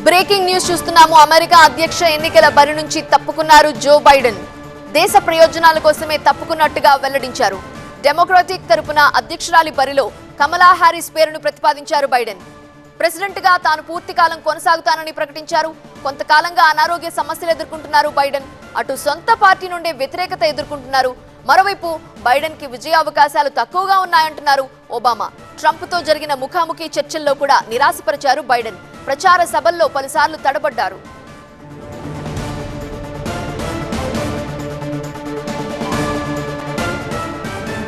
Breaking news చూస్తున్నాము. America అధ్యక్ష ఎన్నికల బరి నుంచి తప్పుకున్నారు జో బైడెన్. దేశ ప్రయోజనాల కోసమే తప్పుకున్నట్టుగా వెల్లడించారు. డెమోక్రాటిక్ తరపున అధ్యక్షురాలి బరిలో కమలా హారిస్ పేరును ప్రతిపాదించారు బైడెన్. ప్రెసిడెంట్ గా తాను పూర్తికాలం కొనసాగుతానని ప్రకటించారు. కొంతకాలంగా అనారోగ్య సమస్యలు ఎదుర్కొంటున్నారు బైడెన్. అటు సొంత పార్టీ నుండే వ్యతిరేకత ఎదుర్కొంటున్నారు. మరోవైపు బైడెన్ కి విజయ అవకాశాలు తక్కువగా ఉన్నాయంటున్నారు ఒబామా. ట్రంప్ తో జరిగిన ముఖాముఖి చర్చల్లో కూడా నిరాశపరిచారు బైడెన్. ప్రచార సభల్లో పలుసార్లు తడబడ్డారు.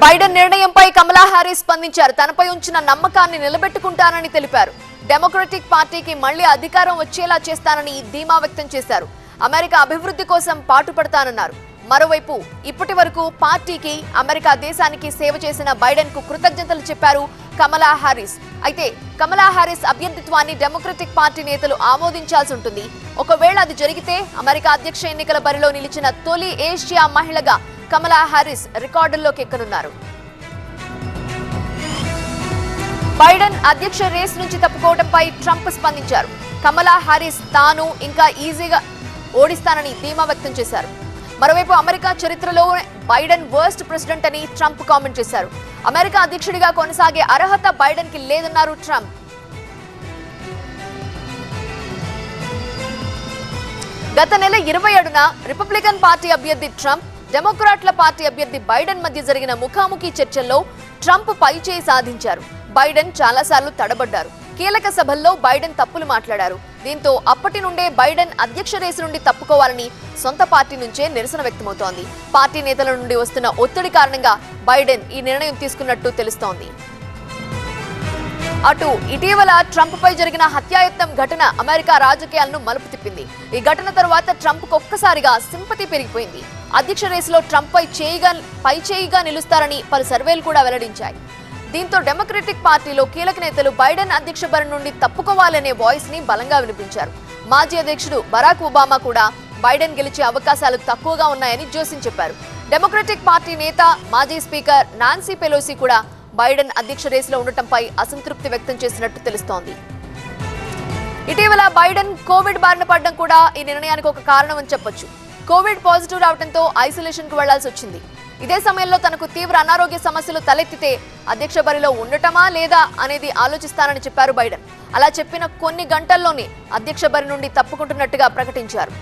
బైడెన్ నిర్ణయంపై కమలా హారిస్ స్పందించారు. తనపై ఉంచిన నమ్మకాన్ని నిలబెట్టుకుంటానని తెలిపారు. డెమోక్రటిక్ పార్టీకి మళ్లీ అధికారం వచ్చేలా చేస్తానని ధీమా వ్యక్తం చేశారు. అమెరికా అభివృద్ధి కోసం పాటుపడతానన్నారు. మరోవైపు ఇప్పటి వరకు పార్టీకి, అమెరికా దేశానికి సేవ చేసిన బైడెన్ కు కృతజ్ఞతలు చెప్పారు కమలా హారిస్. అయితే కమలా హారిస్ అభ్యర్థిత్వాన్ని డెమోక్రటిక్ పార్టీ నేతలు ఆమోదించాల్సి ఉంటుంది. ఒకవేళ అది జరిగితే అమెరికా అధ్యక్ష ఎన్నికల బరిలో నిలిచిన తొలి ఏషియా మహిళగా కమలా హారిస్ రికార్డుల్లోకి ఎక్కనున్నారు. బైడెన్ అధ్యక్ష రేస్ నుంచి తప్పుకోవడంపై ట్రంప్ స్పందించారు. కమలా హారిస్ తాను ఇంకా ఈజీగా ఓడిస్తానని ధీమా వ్యక్తం చేశారు. మరోవైపు అమెరికా చరిత్రలో బైడెన్ వర్స్ట్ ప్రెసిడెంట్ అని ట్రంప్ కామెంట్ చేశారు. అమెరికా అధ్యక్షుడిగా కొనసాగే అర్హత బైడెన్ కి లేదన్నారు ట్రంప్. గత నెల 27న రిపబ్లికన్ పార్టీ అభ్యర్థి ట్రంప్, డెమోక్రాట్ల పార్టీ అభ్యర్థి బైడెన్ మధ్య జరిగిన ముఖాముఖి చర్చల్లో ట్రంప్ పైచేయి సాధించారు. బైడెన్ చాలాసార్లు తడబడ్డారు. కీలక సభల్లో బైడెన్ తప్పులు మాట్లాడారు. దీంతో అప్పటి నుండే బైడెన్ అధ్యక్ష రేసు నుండి తప్పుకోవాలని సొంత పార్టీ నుంచే నిరసన వ్యక్తమవుతోంది. పార్టీ నేతల నుండి వస్తున్న ఒత్తిడి కారణంగా బైడెన్ ఈ నిర్ణయం తీసుకున్నట్టు తెలుస్తోంది. అటు ఇటీవల ట్రంప్ పై జరిగిన హత్యాయత్నం ఘటన అమెరికా రాజకీయాలను మలుపు తిప్పింది. ఈ ఘటన తర్వాత ట్రంప్ కు ఒక్కసారిగా సింపతి పెరిగిపోయింది. అధ్యక్ష రేసులో ట్రంప్ పై చేయిగా నిలుస్తారని పలు సర్వేలు కూడా వెల్లడించాయి. దీంతో డెమోక్రటిక్ పార్టీలో కీలక నేతలు బైడెన్ అధ్యక్ష బరి నుండి తప్పుకోవాలనే వాయిస్ ని బలంగా వినిపించారు. మాజీ అధ్యక్షుడు బరాక్ ఒబామా కూడా బైడెన్ గెలిచే అవకాశాలు తక్కువగా ఉన్నాయని జోసిన్ చెప్పారు. డెమోక్రటిక్ పార్టీ నేత, మాజీ స్పీకర్ నాన్సీ పెలోసి కూడా బైడెన్ అధ్యక్ష రేసులో ఉండటంపై అసంతృప్తి వ్యక్తం చేసినట్టు తెలుస్తోంది. ఇటీవల బైడెన్ కోవిడ్ బారిన పడడం కూడా ఈ నిర్ణయానికి ఒక కారణం అని చెప్పొచ్చు. కోవిడ్ పాజిటివ్ రావడంతో ఐసోలేషన్ కు వెళ్లాల్సి వచ్చింది. ఇదే సమయంలో తనకు తీవ్ర అనారోగ్య సమస్యలు తలెత్తితే అధ్యక్ష బరిలో ఉండటమా లేదా అనేది ఆలోచిస్తానని చెప్పారు బైడెన్. అలా చెప్పిన కొన్ని గంటల్లోనే అధ్యక్ష బరి నుండి తప్పుకుంటున్నట్టుగా ప్రకటించారు.